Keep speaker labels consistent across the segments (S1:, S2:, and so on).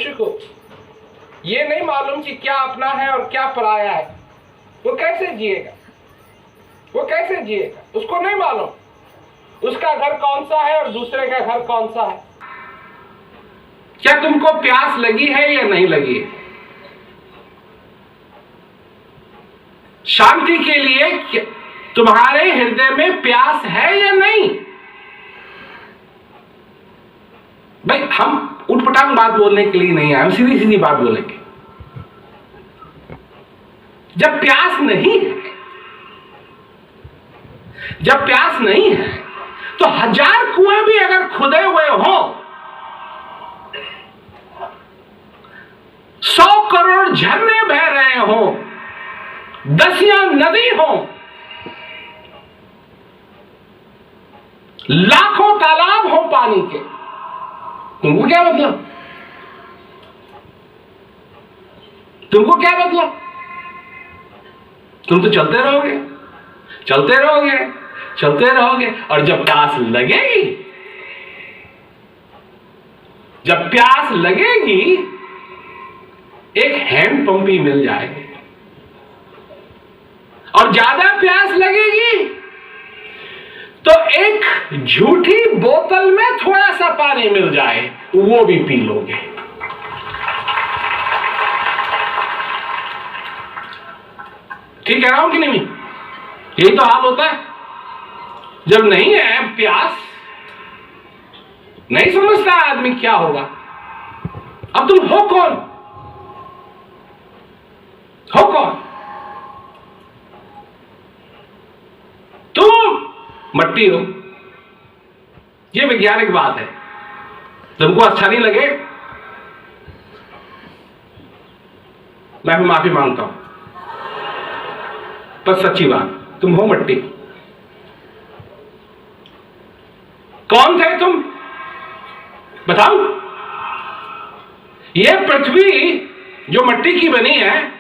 S1: मनुष्य को ये नहीं मालूम कि क्या अपना है और क्या पराया है, वो कैसे जिएगा? वो कैसे जिएगा? उसको नहीं मालूम उसका घर कौन सा है और दूसरे का घर कौन सा है। क्या तुमको प्यास लगी है या नहीं लगी है? शांति के लिए तुम्हारे हृदय में प्यास है या नहीं? भाई हम उठपटांग बात बोलने के लिए नहीं आए, हम सीधी सीधी बात बोलेंगे। जब प्यास नहीं है, जब प्यास नहीं है तो 1000 कुएं भी अगर खुदे हुए हो, 100 करोड़ झरने बह रहे हो, 10 नदी हो, लाखों तालाब हो पानी के, तुमको क्या मतलब? तुमको क्या मतलब? तुम तो चलते रहोगे, चलते रहोगे, चलते रहोगे, और जब प्यास लगेगी, जब प्यास लगेगी, एक हैंडपंप ही मिल जाएगी, और ज्यादा प्यास लगेगी तो एक झूठी बोतल में थोड़ा सा पानी मिल जाए, वो भी पी लोगे। ठीक कह रहा हूं कि नहीं? यही तो हाल होता है जब नहीं है प्यास, नहीं समझता आदमी क्या होगा। अब तुम हो कौन? हो कौन? तुम मट्टी हो। यह वैज्ञानिक बात है। तुमको अच्छा नहीं लगे, मैं भी माफी मांगता हूं, पर सच्ची बात, तुम हो मट्टी। कौन थे तुम? बताओ। यह पृथ्वी जो मट्टी की बनी है,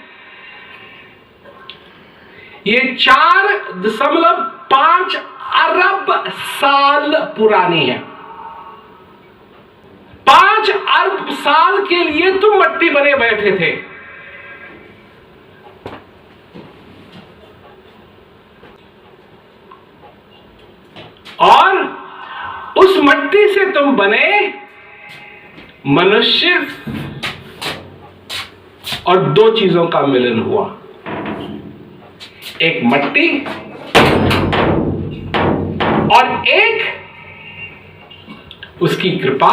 S1: ये 4.5 अरब साल पुरानी है। 5 अरब साल के लिए तुम मट्टी बने बैठे थे। और उस मट्टी से तुम बने मनुष्य, और 2 चीजों का मिलन हुआ, एक मट्टी और एक उसकी कृपा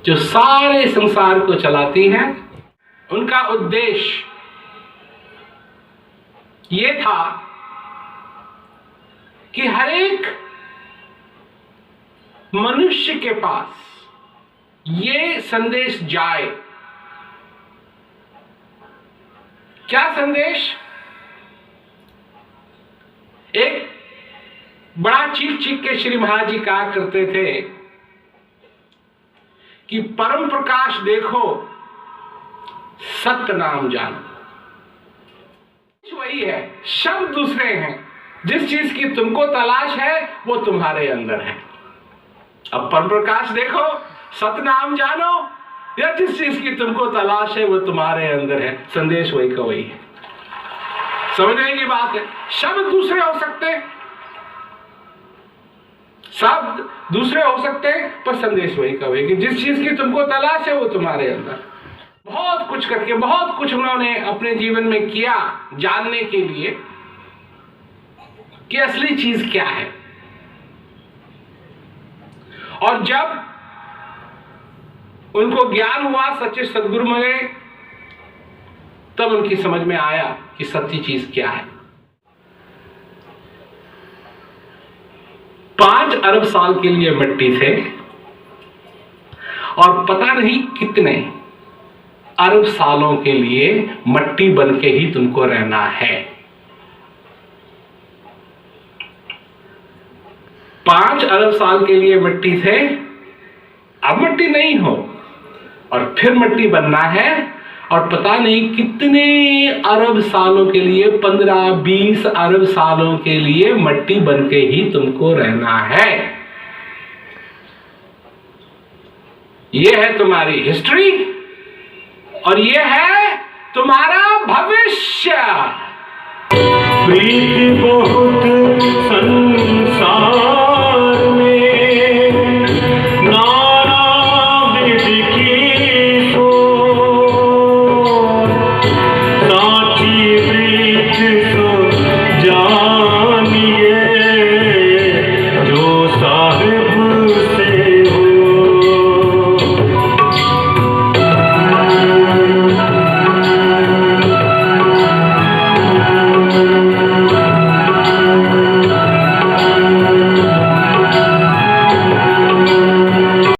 S1: जो सारे संसार को चलाती है। उनका उद्देश्य यह था कि हर एक मनुष्य के पास ये संदेश जाए। क्या संदेश? एक बड़ा चीख चीख के श्री महाराज जी कहा करते थे कि परम प्रकाश देखो, सत्य नाम जानो। वही है, शब्द दूसरे हैं। जिस चीज की तुमको तलाश है वो तुम्हारे अंदर है। अब परम प्रकाश देखो, सत्य नाम जानो, या जिस चीज की तुमको तलाश है वो तुम्हारे अंदर है। संदेश वही का वही है। समझने की बात है। शब्द दूसरे हो सकते हैं, शब्द दूसरे हो सकते हैं, पर संदेश वही का वही कि जिस चीज की तुमको तलाश है वो तुम्हारे अंदर। बहुत कुछ करके, बहुत कुछ उन्होंने अपने जीवन में किया जानने के लिए कि असली चीज क्या है। और जब उनको ज्ञान हुआ, सच्चे सदगुरु मिले, तब उनकी समझ में आया कि सच्ची चीज क्या है। 5 अरब साल के लिए मिट्टी थे, और पता नहीं कितने अरब सालों के लिए मट्टी बन के ही तुमको रहना है। 5 अरब साल के लिए मिट्टी थे, अब मिट्टी नहीं हो, और फिर मिट्टी बनना है, और पता नहीं कितने अरब सालों के लिए, 15-20 अरब सालों के लिए मिट्टी बन के ही तुमको रहना है। ये है तुम्हारी हिस्ट्री और ये है तुम्हारा भविष्य।
S2: प्रीति बहुत संसार